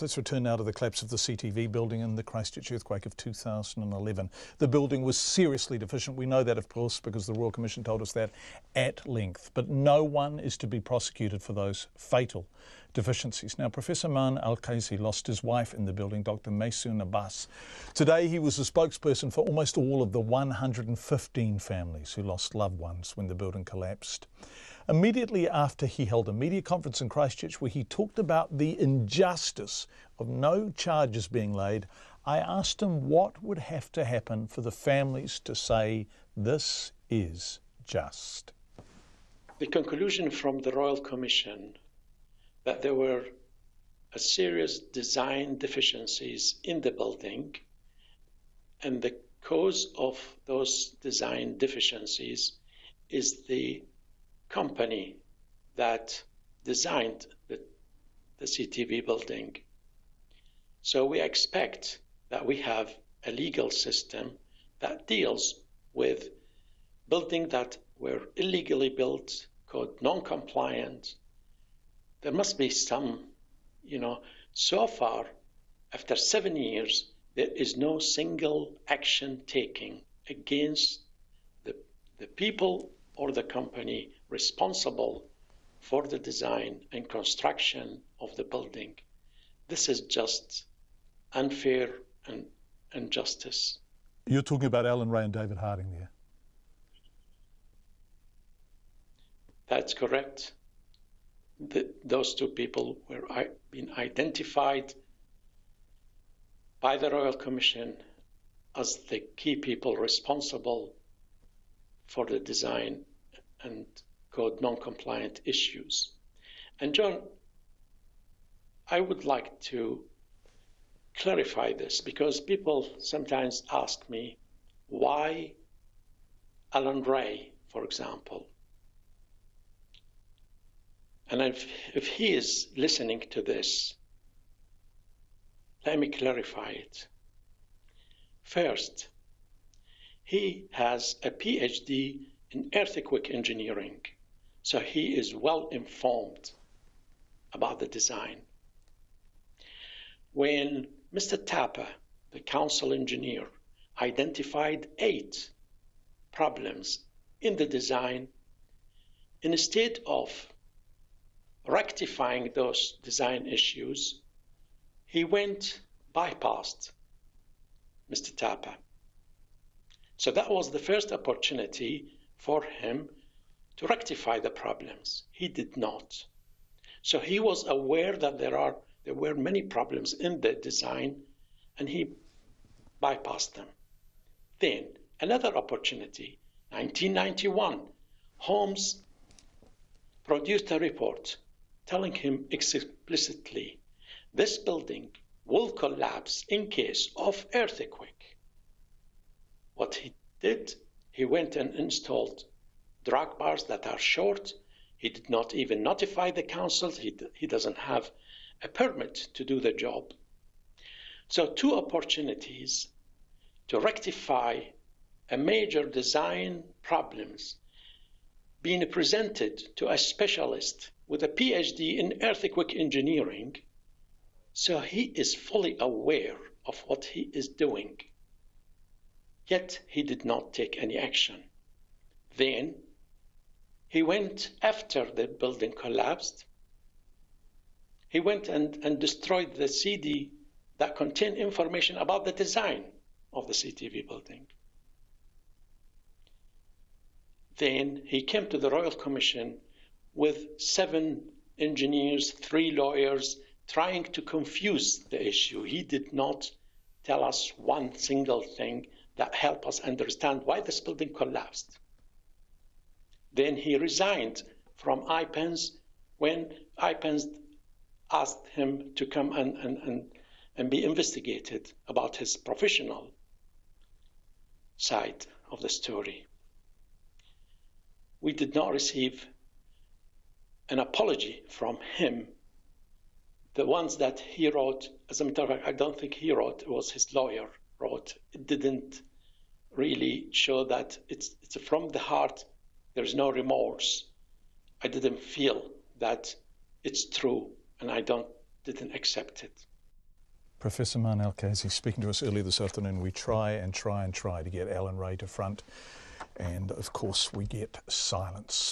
Let's return now to the collapse of the CTV building in the Christchurch earthquake of 2011. The building was seriously deficient. We know that, of course, because the Royal Commission told us that at length. But no one is to be prosecuted for those fatal deficiencies. Now, Professor Maan Alkaisi lost his wife in the building, Dr. Maysoon Abbas. Today, he was a spokesperson for almost all of the 115 families who lost loved ones when the building collapsed. Immediately after he held a media conference in Christchurch where he talked about the injustice of no charges being laid, I asked him what would have to happen for the families to say this is just. The conclusion from the Royal Commission that there were a serious design deficiencies in the building, and the cause of those design deficiencies is the company that designed the CTV building. So we expect that we have a legal system that deals with buildings that were illegally built, called non-compliant. There must be some, so far, after 7 years, there is no single action taken against the people or the company responsible for the design and construction of the building. This is just unfair and injustice. You're talking about Alan Reay and David Harding there. That's correct. Those two people were been identified by the Royal Commission as the key people responsible for the design and code non-compliant issues. And John, I would like to clarify this because people sometimes ask me why Alan Reay, for example. And if he is listening to this, let me clarify it. First, he has a PhD in earthquake engineering, so he is well informed about the design. When Mr. Tapper, the council engineer, identified 8 problems in the design, instead of rectifying those design issues, he bypassed Mr. Tapper. So that was the first opportunity for him to rectify the problems. He did not. So he was aware that there were many problems in the design, and he bypassed them. Then another opportunity, 1991, Holmes produced a report telling him explicitly, this building will collapse in case of earthquake. What he did, he went and installed drag bars that are short. He did not even notify the council. He doesn't have a permit to do the job. So 2 opportunities to rectify a major design problems being presented to a specialist with a PhD in earthquake engineering, so he is fully aware of what he is doing. Yet he did not take any action. Then he went, after the building collapsed, he went and destroyed the CD that contained information about the design of the CTV building. Then he came to the Royal Commission with 7 engineers, 3 lawyers, trying to confuse the issue. He did not tell us one single thing that helped us understand why this building collapsed. Then he resigned from IPENS when IPENS asked him to come and be investigated about his professional side of the story. We did not receive an apology from him. The ones that he wrote, as a matter of fact, I don't think he wrote, it was his lawyer wrote. It didn't really show that it's from the heart. There's no remorse. I didn't feel that it's true, and I didn't accept it. Professor Maan Alkaisi speaking to us earlier this afternoon. We try and try and try to get Alan Reay to front, and of course we get silence.